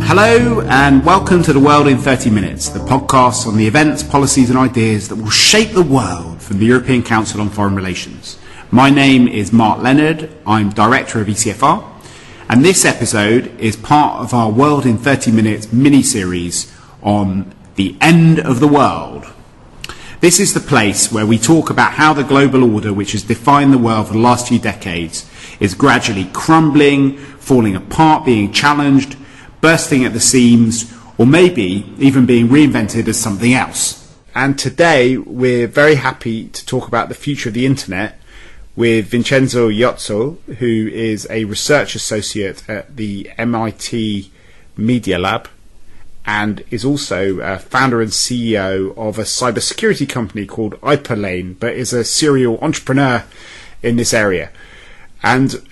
Hello and welcome to The World in 30 Minutes, the podcast on the events, policies and ideas that will shape the world from the European Council on Foreign Relations. My name is Mark Leonard, I'm Director of ECFR, and this episode is part of our World in 30 Minutes mini-series on the end of the world. This is the place where we talk about how the global order, which has defined the world for the last few decades, is gradually crumbling, falling apart, being challenged, bursting at the seams, or maybe even being reinvented as something else. And today we're very happy to talk about the future of the internet with Vincenzo Iozzo, who is a research associate at the MIT Media Lab and is also founder and CEO of a cybersecurity company called IperLane, but is a serial entrepreneur in this area. And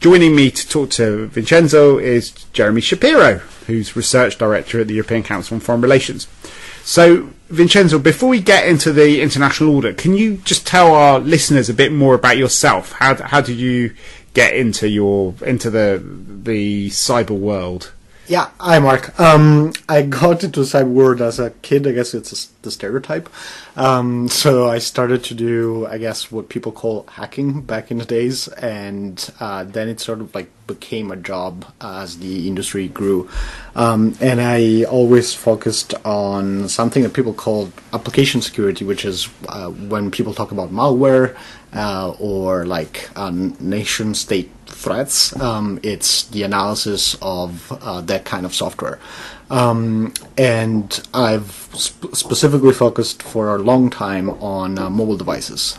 joining me to talk to Vincenzo is Jeremy Shapiro, who's Research Director at the European Council on Foreign Relations. So, Vincenzo, before we get into the international order, can you just tell our listeners a bit more about yourself? How did you get into the cyber world? Yeah, hi Mark. I got into the cyber world as a kid. I guess it's the stereotype. So I started to do, I guess, what people call hacking back in the days, and then it sort of like became a job as the industry grew. And I always focused on something that people call application security, which is when people talk about malware or like nation-state threats. It's the analysis of that kind of software. And I've specifically focused for a long time on mobile devices.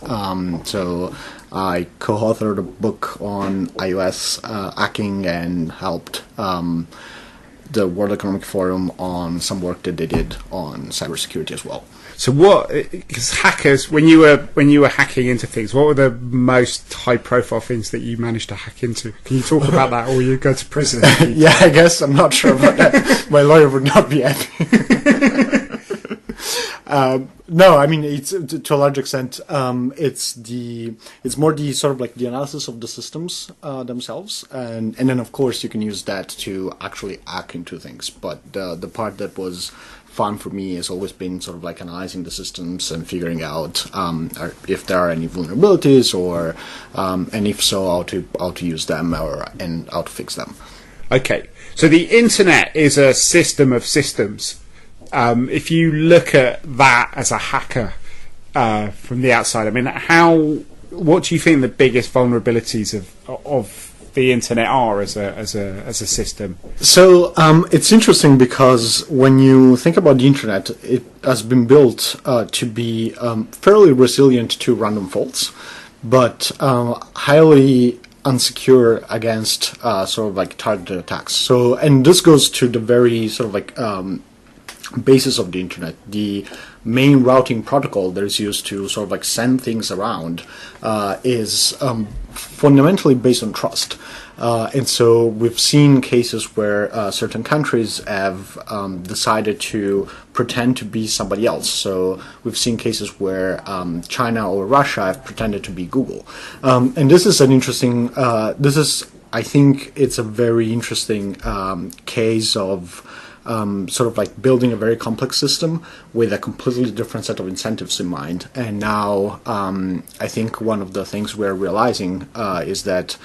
So I co-authored a book on iOS hacking and helped the World Economic Forum on some work that they did on cybersecurity as well. So because hackers, when you were hacking into things, what were the most high-profile things that you managed to hack into? Can you talk about that, or you go to prison? Yeah, I guess I'm not sure about that. My lawyer would not be happy. No, I mean it's to a large extent. It's more the sort of like the analysis of the systems themselves, and then of course you can use that to actually hack into things. But the part that was fun for me has always been sort of like analyzing the systems and figuring out if there are any vulnerabilities, or and if so, how to use them and how to fix them. Okay, so the internet is a system of systems. If you look at that as a hacker from the outside, I mean, what do you think the biggest vulnerabilities of the internet are as a system? So it's interesting because when you think about the internet, it has been built to be fairly resilient to random faults, but highly unsecure against sort of like targeted attacks. So, and this goes to the very sort of like basis of the internet. The main routing protocol that is used to sort of like send things around is fundamentally based on trust. And so we've seen cases where certain countries have decided to pretend to be somebody else. So we've seen cases where China or Russia have pretended to be Google. And this is an interesting, I think it's a very interesting case of sort of like building a very complex system with a completely different set of incentives in mind. And now I think one of the things we're realizing is that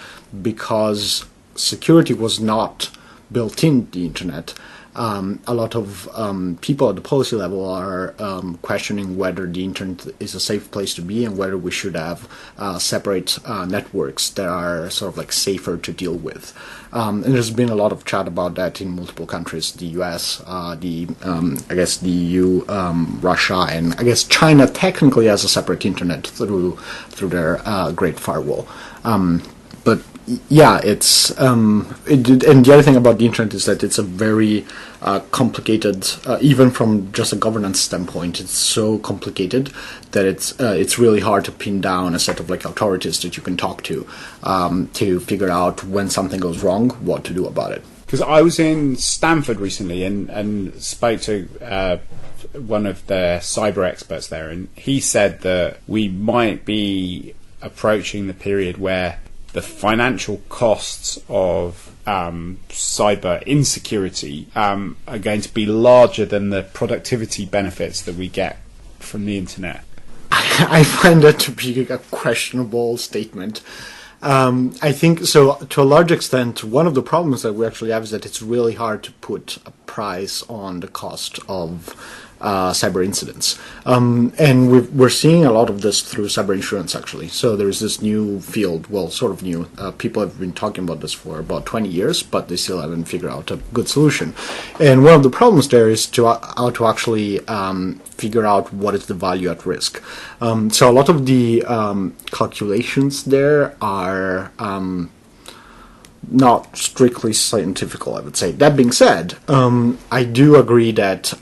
because security was not built in the internet, a lot of people at the policy level are questioning whether the internet is a safe place to be and whether we should have separate networks that are sort of like safer to deal with. And there's been a lot of chat about that in multiple countries: the US, I guess the EU, Russia, and I guess China technically has a separate internet through their Great Firewall. But yeah, it's and the other thing about the internet is that it's a very complicated, even from just a governance standpoint. It's so complicated that it's really hard to pin down a set of like authorities that you can talk to figure out when something goes wrong, what to do about it. Because I was in Stanford recently and spoke to one of the cyber experts there, and he said that we might be approaching the period where the financial costs of cyber insecurity are going to be larger than the productivity benefits that we get from the internet? I find that to be a questionable statement. I think so. To a large extent, one of the problems that we actually have is that it's really hard to put a price on the cost of cyber incidents, and we're seeing a lot of this through cyber insurance actually. So there's this new field, well, sort of new. People have been talking about this for about 20 years, but they still haven't figured out a good solution. And one of the problems there is how to actually figure out what is the value at risk. So a lot of the calculations there are not strictly scientific, I would say. That being said, I do agree that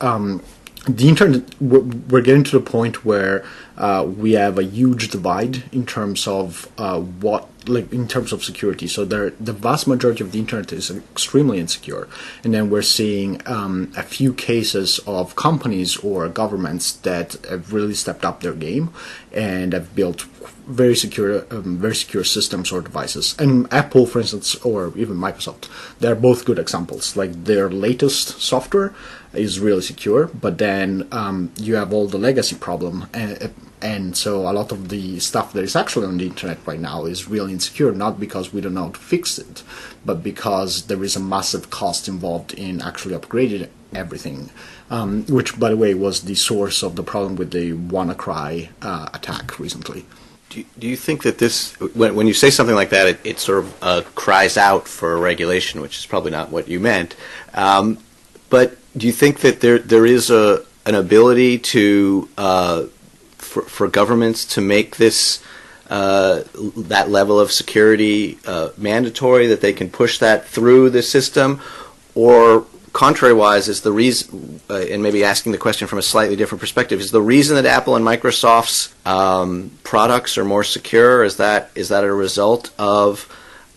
the internet, we're getting to the point where we have a huge divide in terms of in terms of security. So the vast majority of the internet is extremely insecure, and then we're seeing a few cases of companies or governments that have really stepped up their game and have built very secure systems or devices. And Apple, for instance, or even Microsoft, they're both good examples. Like their latest software is really secure, but then you have all the legacy problem, and so a lot of the stuff that is actually on the internet right now is really insecure, not because we don't know how to fix it, but because there is a massive cost involved in actually upgrading everything, which, by the way, was the source of the problem with the WannaCry attack recently. Do you think that this, when you say something like that, it sort of cries out for regulation, which is probably not what you meant, but do you think that there is an ability to for governments to make this that level of security mandatory, that they can push that through the system, or contrary-wise, is the reason, and maybe asking the question from a slightly different perspective, is the reason that Apple and Microsoft's products are more secure, is that a result of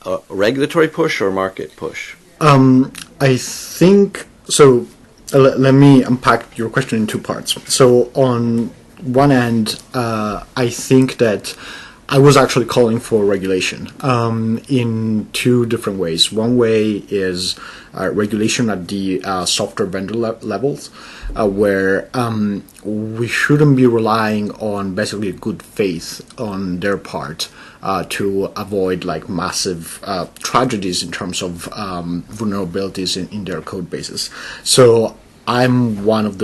a regulatory push or market push? I think so. Let me unpack your question in two parts. So on one end, I think that I was actually calling for regulation in two different ways. One way is regulation at the software vendor levels, where we shouldn't be relying on basically good faith on their part to avoid like massive tragedies in terms of vulnerabilities in their code bases. So I'm one of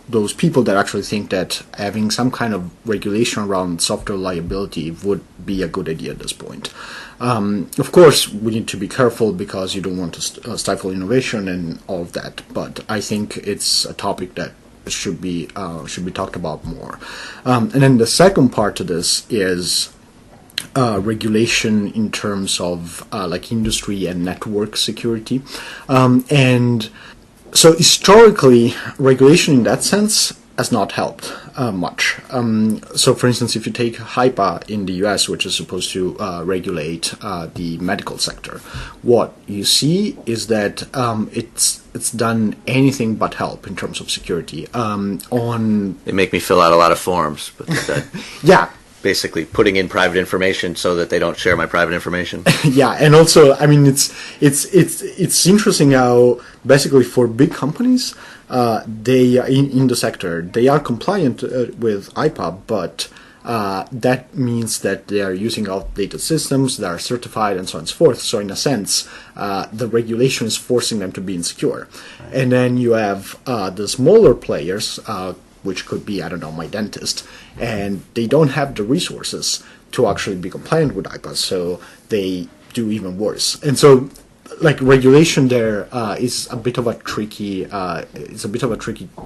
those people that actually think that having some kind of regulation around software liability would be a good idea at this point. Of course, we need to be careful because you don't want to stifle innovation and all of that, but I think it's a topic that should be talked about more. And then the second part to this is regulation in terms of like industry and network security, and so historically, regulation in that sense has not helped much. So for instance, if you take HIPAA in the US, which is supposed to regulate the medical sector, what you see is that it's done anything but help in terms of security. They make me fill out a lot of forms, but yeah. Basically putting in private information so that they don't share my private information. Yeah, and also, I mean, it's interesting how basically for big companies, they are in the sector, they are compliant with IPA, but that means that they are using outdated systems that are certified and so on and so forth. So in a sense, the regulation is forcing them to be insecure. Right. And then you have the smaller players, which could be, I don't know, my dentist, and they don't have the resources to actually be compliant with IPA, so they do even worse. And so, like, regulation there is a bit of a tricky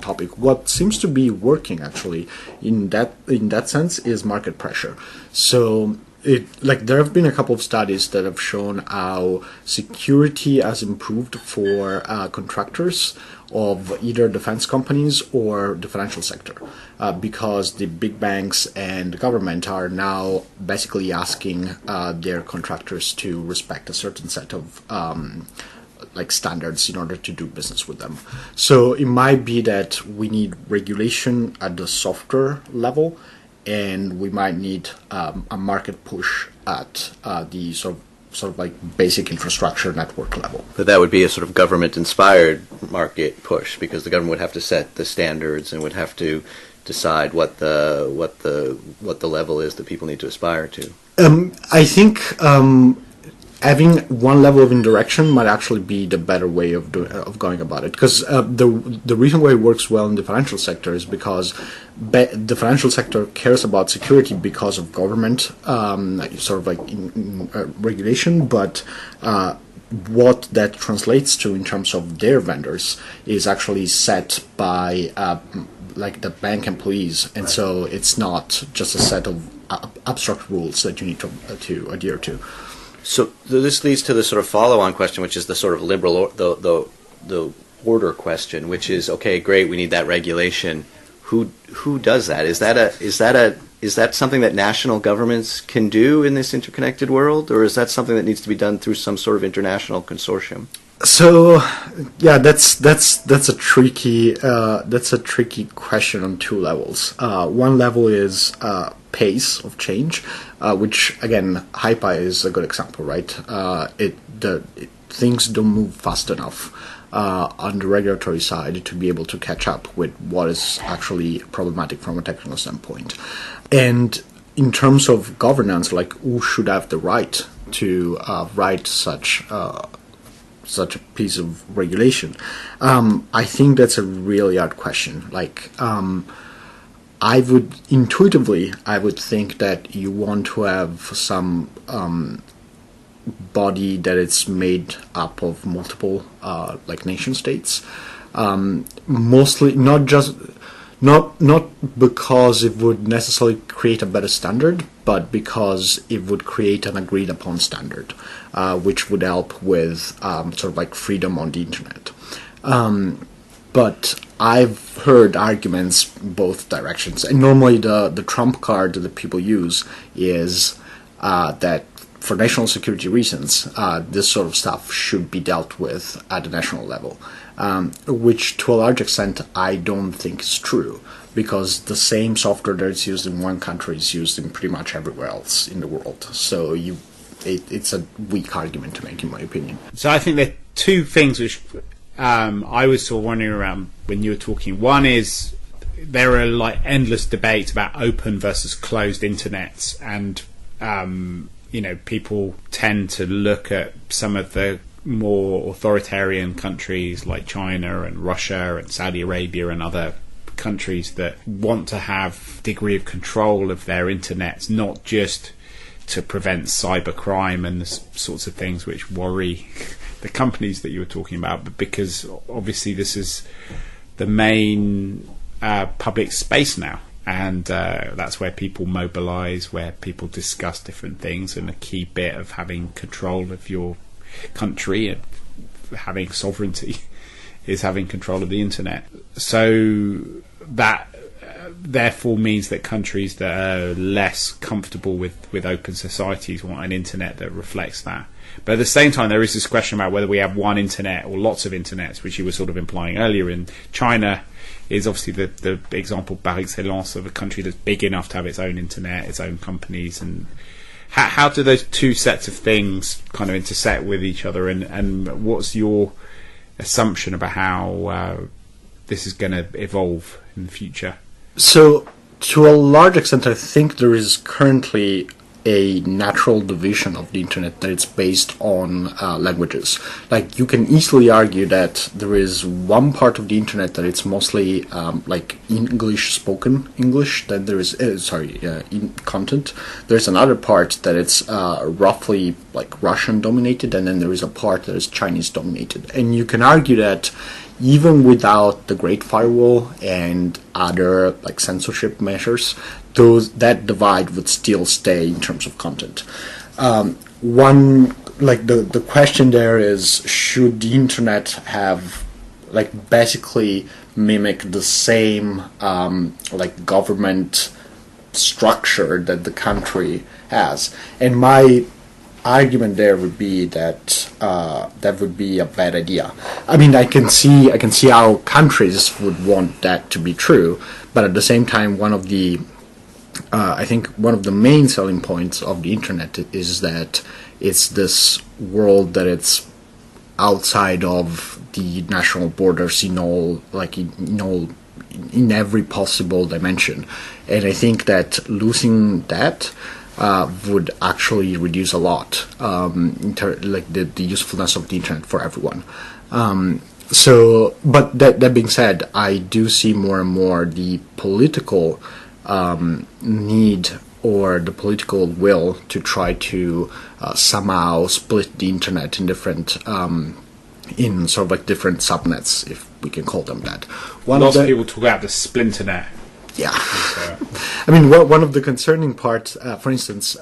topic. What seems to be working actually in that sense is market pressure. So there have been a couple of studies that have shown how security has improved for contractors of either defense companies or the financial sector, because the big banks and the government are now basically asking their contractors to respect a certain set of standards in order to do business with them. So it might be that we need regulation at the software level, and we might need a market push at the sort of sort of like basic infrastructure network level. But that would be a sort of government-inspired market push, because the government would have to set the standards and would have to decide what the level is that people need to aspire to. I think having one level of indirection might actually be the better way of going about it, because the reason why it works well in the financial sector is because the financial sector cares about security because of government, sort of like in regulation, but what that translates to in terms of their vendors is actually set by like the bank employees, and so it's not just a set of abstract rules that you need to adhere to. So this leads to the sort of follow-on question, which is the sort of liberal, the order question, which is, okay, great, we need that regulation. Who does that? Is that something that national governments can do in this interconnected world, or is that something that needs to be done through some sort of international consortium? So, yeah, that's a tricky question on two levels. One level is pace of change, which again, HiPi is a good example, right? Things don't move fast enough on the regulatory side to be able to catch up with what is actually problematic from a technical standpoint. And in terms of governance, like who should have the right to write such a piece of regulation? I think that's a really hard question. Like, I would think that you want to have some body that is made up of multiple like nation states, mostly not because it would necessarily create a better standard, but because it would create an agreed upon standard, which would help with sort of like freedom on the internet. But I've heard arguments both directions, and normally the trump card that people use is that for national security reasons, this sort of stuff should be dealt with at the national level, which to a large extent I don't think is true, because the same software that is used in one country is used in pretty much everywhere else in the world. So it's a weak argument to make, in my opinion. So I think there are two things which I was sort of wondering around when you were talking. One is there are like endless debates about open versus closed internets, and people tend to look at some of the more authoritarian countries like China and Russia and Saudi Arabia and other countries that want to have a degree of control of their internets, not just to prevent cybercrime and the sorts of things which worry the companies that you were talking about, but because obviously this is the main public space now, and that's where people mobilize, where people discuss different things, and a key bit of having control of your country and having sovereignty is having control of the internet. So that therefore means that countries that are less comfortable with open societies want an internet that reflects that. But at the same time, there is this question about whether we have one internet or lots of internets, which you were sort of implying earlier. In China is obviously the example par excellence of a country that's big enough to have its own internet, its own companies. And how do those two sets of things kind of intersect with each other? And what's your assumption about how this is going to evolve in the future? So, to a large extent, I think there is currently a natural division of the internet that it's based on languages. Like, you can easily argue that there is one part of the internet that it's mostly like English spoken English, then there is in content. There's another part that it's roughly like Russian dominated, and then there is a part that is Chinese dominated. And you can argue that even without the Great Firewall and other like censorship measures, that divide would still stay in terms of content. The question there is, should the internet have like basically mimic the same like government structure that the country has? And my argument there would be that that would be a bad idea. I mean, I can see how countries would want that to be true, but at the same time, I think one of the main selling points of the internet is that it's this world that it's outside of the national borders in all in every possible dimension. And I think that losing that would actually reduce a lot the usefulness of the internet for everyone. But that being said, I do see more and more the political need or the political will to try to somehow split the internet in different in sort of like different subnets, if we can call them that. Lots of people talk about the splinternet. Yeah. I mean, one of the concerning parts, for instance,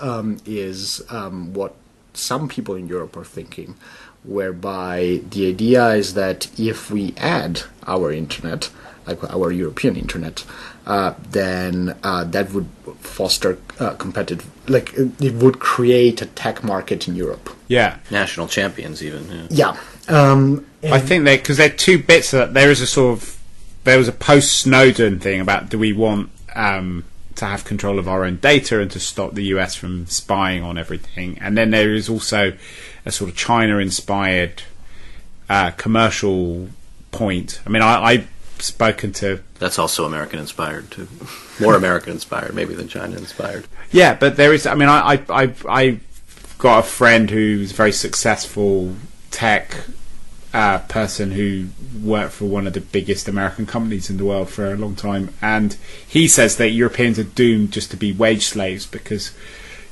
is what some people in Europe are thinking, whereby the idea is that if we add our internet, like our European internet, then that would foster competitive, like it would create a tech market in Europe. Yeah. National champions even. Yeah. I think because they're two bits that there is a sort of, there was a post-Snowden thing about do we want to have control of our own data and to stop the US from spying on everything. And then there is also a sort of China-inspired commercial point. I mean, I've spoken to... That's also American-inspired, too. More American-inspired, maybe, than China-inspired. Yeah, but there is... I mean, I've got a friend who's a very successful tech person who worked for one of the biggest American companies in the world for a long time, and he says that Europeans are doomed just to be wage slaves because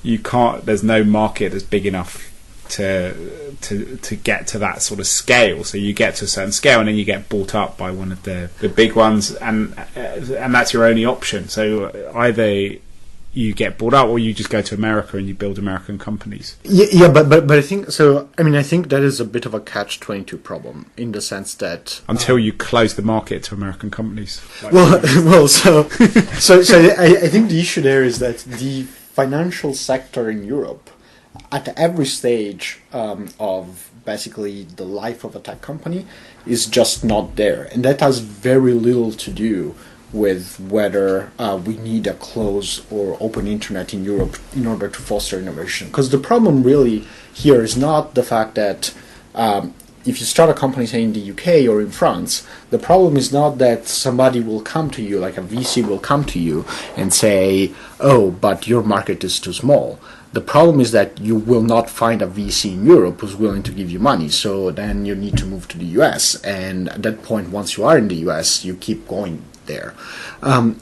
you can't. There's no market that's big enough to get to that sort of scale. So you get to a certain scale, and then you get bought up by one of the big ones, and that's your only option. So either you get bought up, or you just go to America and you build American companies. Yeah, but I think so. I mean, I think that is a bit of a catch-22 problem in the sense that until you close the market to American companies. So I think the issue there is that the financial sector in Europe, at every stage of basically the life of a tech company, is just not there, and that has very little to do with whether we need a closed or open internet in Europe in order to foster innovation. Because the problem really here is not the fact that if you start a company, say, in the UK or in France, the problem is not that somebody will come to you, like a VC will come to you and say, oh, but your market is too small. The problem is that you will not find a VC in Europe who's willing to give you money. So then you need to move to the US. And at that point, once you are in the US, you keep going there.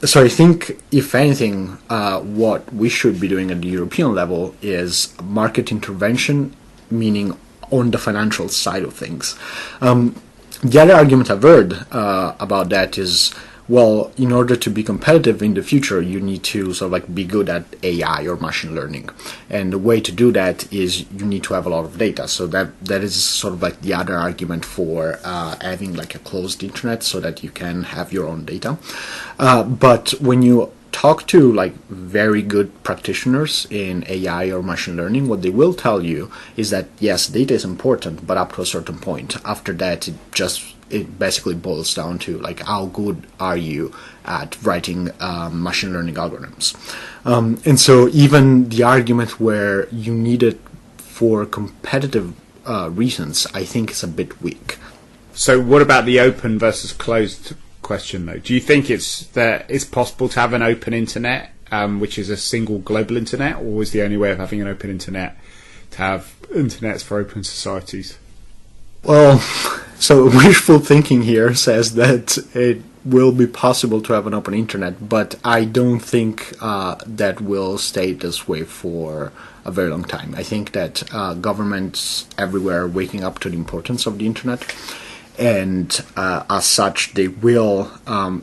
So I think, if anything, what we should be doing at the European level is market intervention, meaning on the financial side of things. The other argument I've heard about that is, well, in order to be competitive in the future, you need to sort of like be good at AI or machine learning. And the way to do that is you need to have a lot of data. So that is sort of like the other argument for having like a closed internet so that you can have your own data. But when you talk to like very good practitioners in AI or machine learning, what they will tell you is that yes, data is important, but up to a certain point. After that, it basically boils down to like how good are you at writing machine learning algorithms. And so even the argument where you need it for competitive reasons, I think is a bit weak. So what about the open versus closed question, though? Do you think it's possible to have an open internet, which is a single global internet, or is the only way of having an open internet to have internets for open societies? Well, so wishful thinking here says that it will be possible to have an open internet, but I don't think that will stay this way for a very long time. I think that governments everywhere are waking up to the importance of the internet, and as such, they will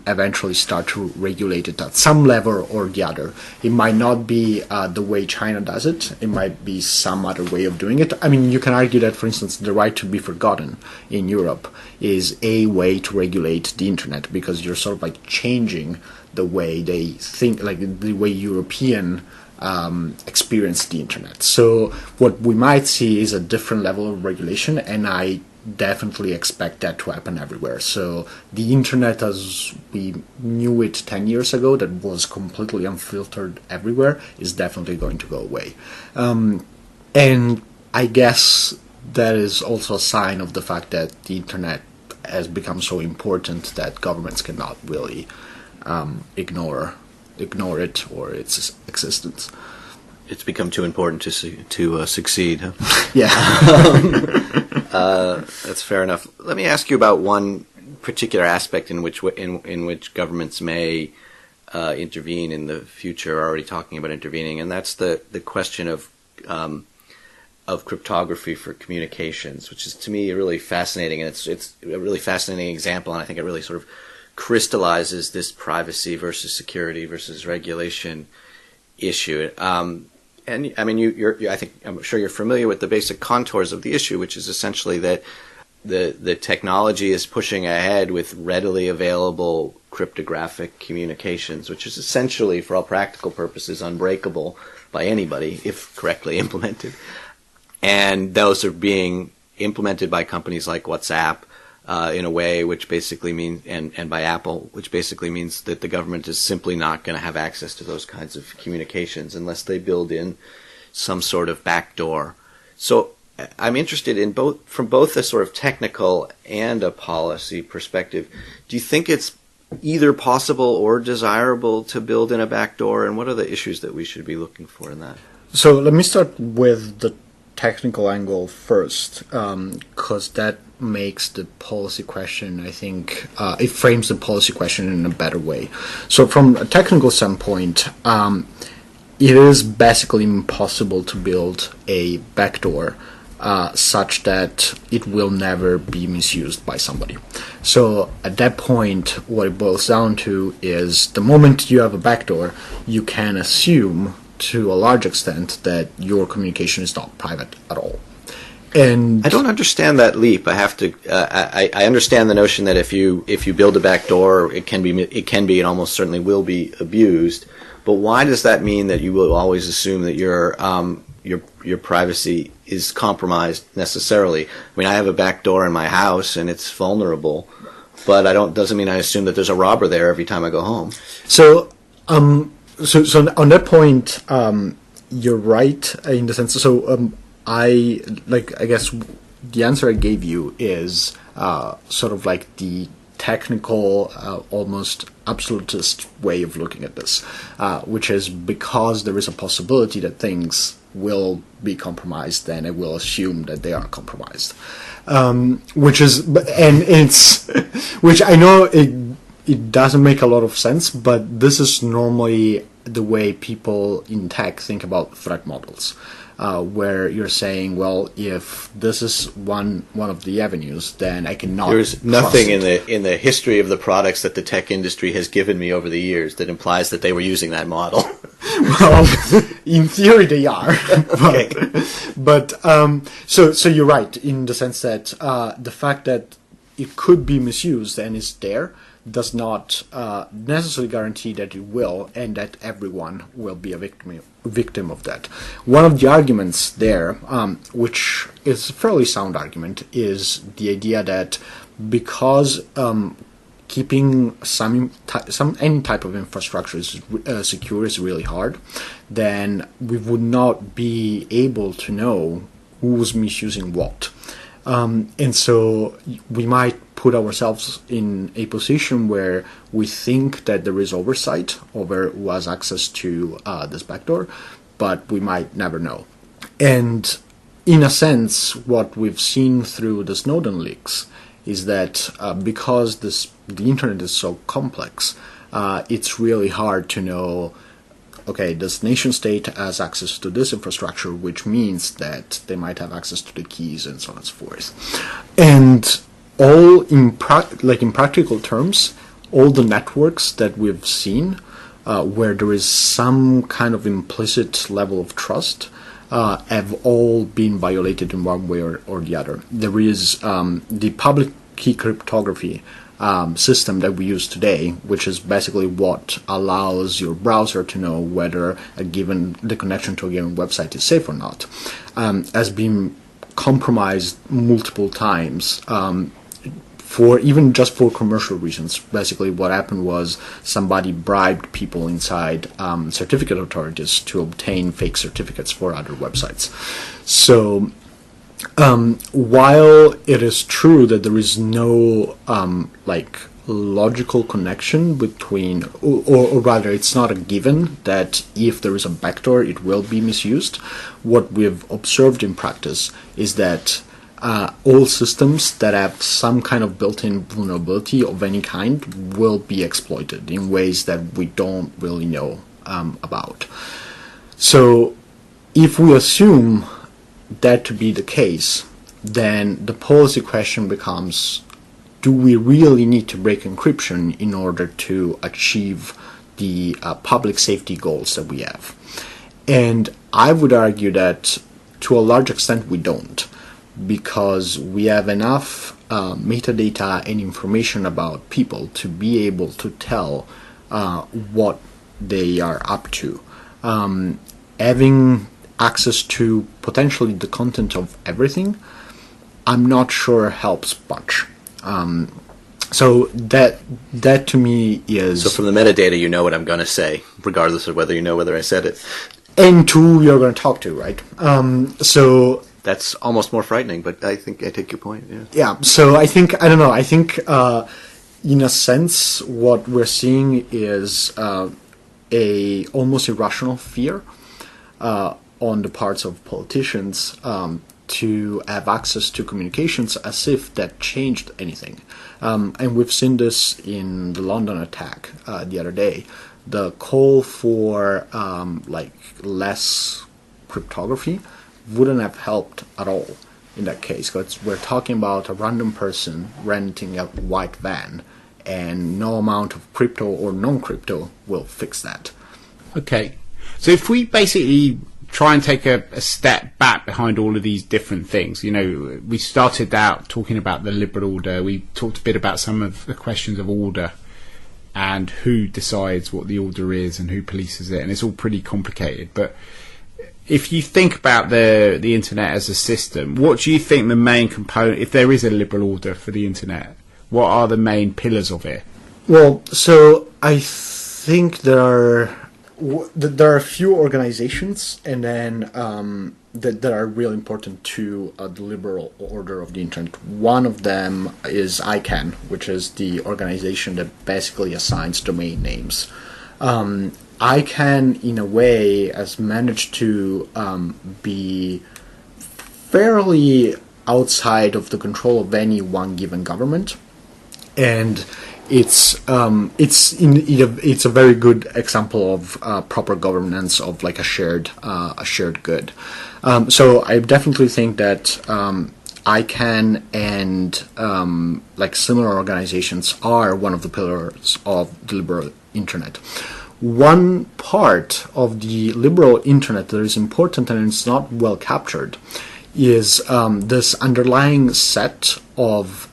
eventually start to regulate it at some level or the other. It might not be the way China does it. It might be some other way of doing it. I mean, you can argue that, for instance, the right to be forgotten in Europe is a way to regulate the internet, because you're sort of like changing the way they think, like the way European experience the internet. So what we might see is a different level of regulation, and I definitely expect that to happen everywhere. So the internet as we knew it 10 years ago, that was completely unfiltered everywhere, is definitely going to go away. And I guess that is also a sign of the fact that the internet has become so important that governments cannot really ignore it or its existence. It's become too important to succeed. Huh? Yeah. That's fair enough. Let me ask you about one particular aspect in which governments may intervene in the future. We're already talking about intervening, and that's the question of cryptography for communications, which is to me really fascinating, and it's a really fascinating example, and I think it really sort of crystallizes this privacy versus security versus regulation issue. And I mean, I'm sure you're familiar with the basic contours of the issue, which is essentially that the technology is pushing ahead with readily available cryptographic communications, which is essentially, for all practical purposes, unbreakable by anybody if correctly implemented. And those are being implemented by companies like WhatsApp in a way which basically means, and by Apple, which basically means that the government is simply not going to have access to those kinds of communications unless they build in some sort of backdoor. So I'm interested in from both a sort of technical and a policy perspective. Do you think it's either possible or desirable to build in a backdoor, and what are the issues that we should be looking for in that? So let me start with the technical angle first, because that makes the policy question, I think, it frames the policy question in a better way. So from a technical standpoint, it is basically impossible to build a backdoor such that it will never be misused by somebody. So at that point, what it boils down to is the moment you have a backdoor, you can assume to a large extent that your communication is not private at all. And I don't understand that leap. I have to. I understand the notion that if you build a backdoor, it can be and almost certainly will be abused. But why does that mean that you will always assume that your privacy is compromised necessarily? I mean, I have a backdoor in my house and it's vulnerable, but doesn't mean I assume that there's a robber there every time I go home. So on that point, you're right in the sense. So I guess the answer I gave you is sort of like the technical, almost absolutist way of looking at this, which is because there is a possibility that things will be compromised, then I will assume that they are compromised. Which I know it doesn't make a lot of sense, but this is normally the way people in tech think about threat models, where you're saying, well, if this is one of the avenues, then I cannot. There's nothing in the history of the products that the tech industry has given me over the years that implies that they were using that model. Well, in theory they are. Okay. But so you're right in the sense that the fact that it could be misused and is there does not necessarily guarantee that it will, and that everyone will be a victim of that. One of the arguments there, which is a fairly sound argument, is the idea that because keeping any type of infrastructure secure is really hard, then we would not be able to know who's misusing what. And so we might put ourselves in a position where we think that there is oversight over who has access to this backdoor, but we might never know. And in a sense, what we've seen through the Snowden leaks is that because the internet is so complex, it's really hard to know, okay, this nation state has access to this infrastructure, which means that they might have access to the keys and so on and so forth. And all in practical terms, all the networks that we've seen where there is some kind of implicit level of trust have all been violated in one way or the other. There is the public key cryptography system that we use today, which is basically what allows your browser to know whether the connection to a given website is safe or not, has been compromised multiple times for commercial reasons. Basically, what happened was somebody bribed people inside certificate authorities to obtain fake certificates for other websites. So While it is true that there is no logical connection between, or rather, it's not a given that if there is a backdoor, it will be misused. What we've observed in practice is that all systems that have some kind of built-in vulnerability of any kind will be exploited in ways that we don't really know about. So if we assume that to be the case, then the policy question becomes, do we really need to break encryption in order to achieve the public safety goals that we have? And I would argue that to a large extent we don't, because we have enough metadata and information about people to be able to tell what they are up to. Having access to potentially the content of everything, I'm not sure helps much. So that to me is... So from the metadata, you know what I'm going to say, regardless of whether you know whether I said it. And who you're going to talk to, right? So... That's almost more frightening, but I think I take your point, yeah. Yeah, so I think in a sense, what we're seeing is a almost irrational fear on the parts of politicians to have access to communications as if that changed anything. And we've seen this in the London attack the other day. The call for less cryptography wouldn't have helped at all in that case, because we're talking about a random person renting a white van, and no amount of crypto or non-crypto will fix that. Okay, so if we basically try and take a step back behind all of these different things, we started out talking about the liberal order, we talked a bit about some of the questions of order and who decides what the order is and who polices it, and it's all pretty complicated, but if you think about the internet as a system, what do you think the main component, if there is a liberal order for the internet, what are the main pillars of it? Well, so I think there are a few organizations, and then that are really important to the liberal order of the internet. One of them is ICANN, which is the organization that basically assigns domain names. ICANN, in a way, has managed to be fairly outside of the control of any one given government, and it's a very good example of proper governance of like a shared good. So I definitely think that ICANN and similar organizations are one of the pillars of the liberal internet. One part of the liberal internet that is important and it's not well captured is this underlying set of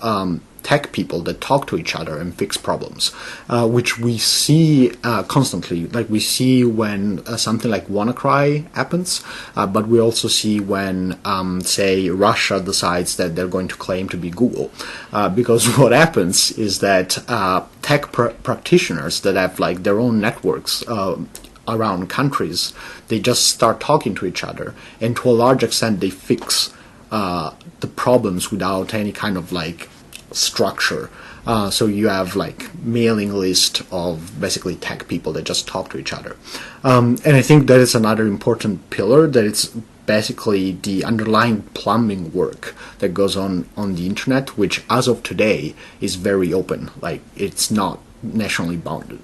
tech people that talk to each other and fix problems, which we see constantly. Like we see when something like WannaCry happens, but we also see when, say, Russia decides that they're going to claim to be Google. Because what happens is that tech practitioners that have like their own networks around countries, they just start talking to each other, and to a large extent they fix the problems without any kind of like structure. So you have like mailing list of basically tech people that just talk to each other. And I think that is another important pillar, that it's basically the underlying plumbing work that goes on the internet, which as of today is very open, like it's not nationally bounded.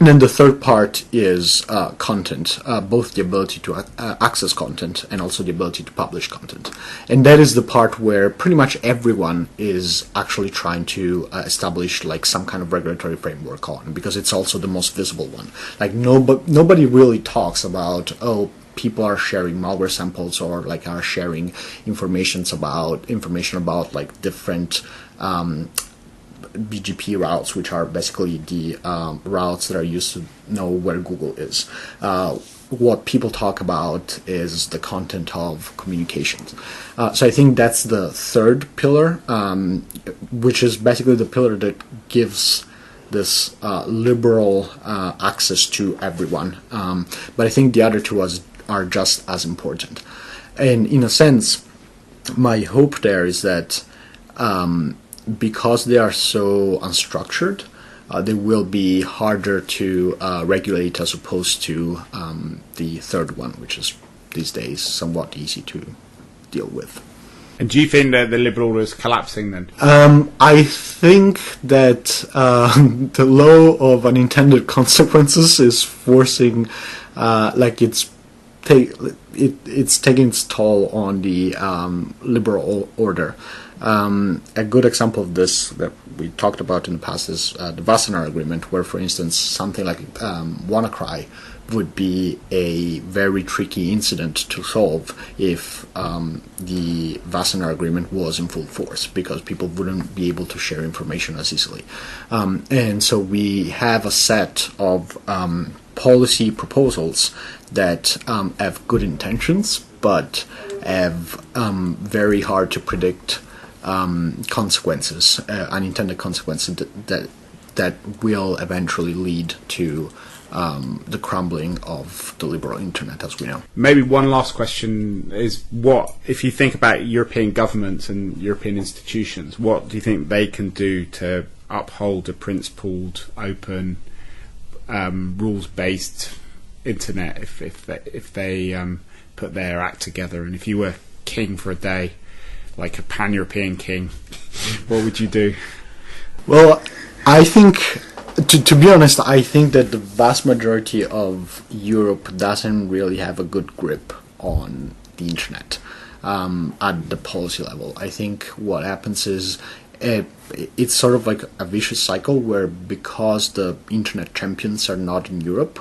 And then the third part is content, both the ability to access content and also the ability to publish content. And that is the part where pretty much everyone is actually trying to establish like some kind of regulatory framework on, because it's also the most visible one. Like nobody really talks about, people are sharing malware samples or like are sharing information about like different BGP routes, which are basically the routes that are used to know where Google is. What people talk about is the content of communications. So I think that's the third pillar, which is basically the pillar that gives this liberal access to everyone. But I think the other two are just as important. And in a sense, my hope there is that because they are so unstructured, they will be harder to regulate as opposed to the third one, which is these days somewhat easy to deal with. And do you think that the liberal order is collapsing then? I think that the law of unintended consequences is forcing, it's taking its toll on the liberal order. A good example of this that we talked about in the past is the Wassenaar Agreement, where, for instance, something like WannaCry would be a very tricky incident to solve if the Wassenaar Agreement was in full force, because people wouldn't be able to share information as easily. And so we have a set of policy proposals that have good intentions, but have very hard to predict consequences, unintended consequences that will eventually lead to the crumbling of the liberal internet as we know. Maybe one last question is, what, if you think about European governments and European institutions, what do you think they can do to uphold a principled, open, rules-based internet if they put their act together? And if you were king for a day, like a pan-European king, what would you do? Well, I think, to be honest, I think that the vast majority of Europe doesn't really have a good grip on the internet at the policy level. I think what happens is it's sort of like a vicious cycle where, because the internet champions are not in Europe,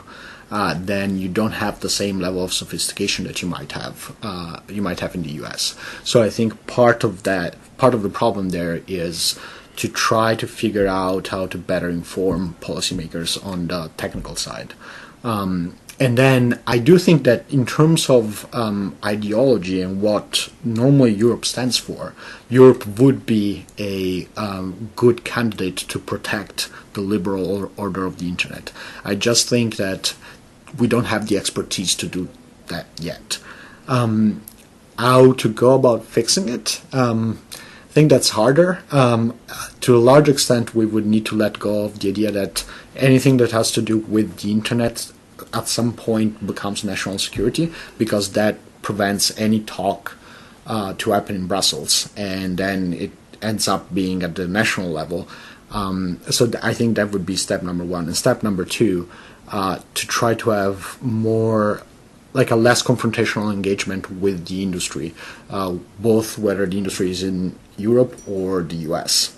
then you don't have the same level of sophistication that you might have in the US. So I think part of the problem there is to try to figure out how to better inform policymakers on the technical side. And then I do think that in terms of ideology and what normally Europe stands for, Europe would be a good candidate to protect the liberal order of the internet. I just think that we don't have the expertise to do that yet. How to go about fixing it? I think that's harder. To a large extent, we would need to let go of the idea that anything that has to do with the internet at some point becomes national security, because that prevents any talk to happen in Brussels, and then it ends up being at the national level. So I think that would be step number one. And step number two, to try to have more, like a less confrontational engagement with the industry, both whether the industry is in Europe or the US,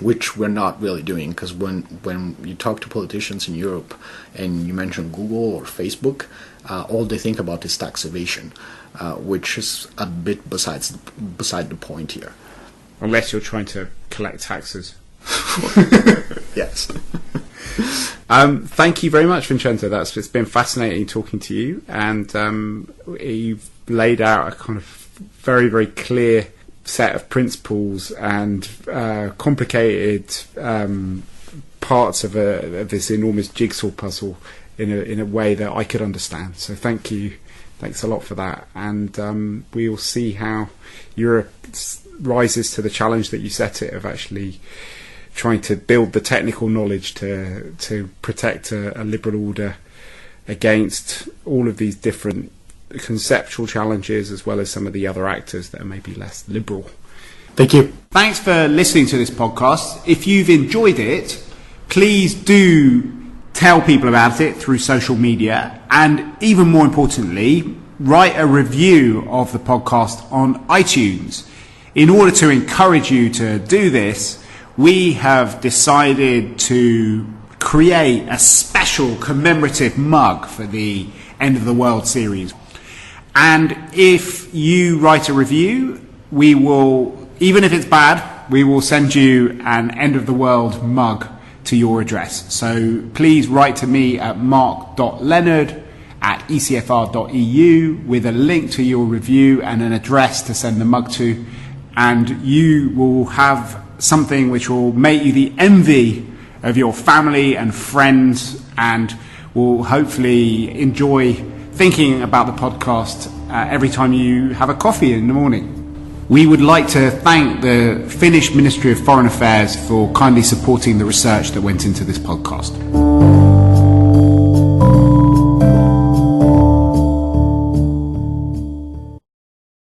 which we're not really doing, because when you talk to politicians in Europe and you mention Google or Facebook, all they think about is tax evasion, which is a bit beside the point here. Unless you're trying to collect taxes. Yes. Thank you very much, Vincenzo. It's been fascinating talking to you, and you've laid out a kind of very, very clear set of principles and complicated parts of this enormous jigsaw puzzle in a way that I could understand. So thank you. Thanks a lot for that. And we will see how Europe rises to the challenge that you set it of actually trying to build the technical knowledge to protect a liberal order against all of these different conceptual challenges, as well as some of the other actors that are maybe less liberal. Thank you. Thanks for listening to this podcast. If you've enjoyed it, please do tell people about it through social media, and even more importantly, write a review of the podcast on iTunes. In order to encourage you to do this, we have decided to create a special commemorative mug for the End of the World series. And if you write a review, we will, even if it's bad, we will send you an End of the World mug to your address. So please write to me at mark.leonard@ecfr.eu with a link to your review and an address to send the mug to, and you will have something which will make you the envy of your family and friends, and will hopefully enjoy thinking about the podcast every time you have a coffee in the morning. We would like to thank the Finnish Ministry of Foreign Affairs for kindly supporting the research that went into this podcast.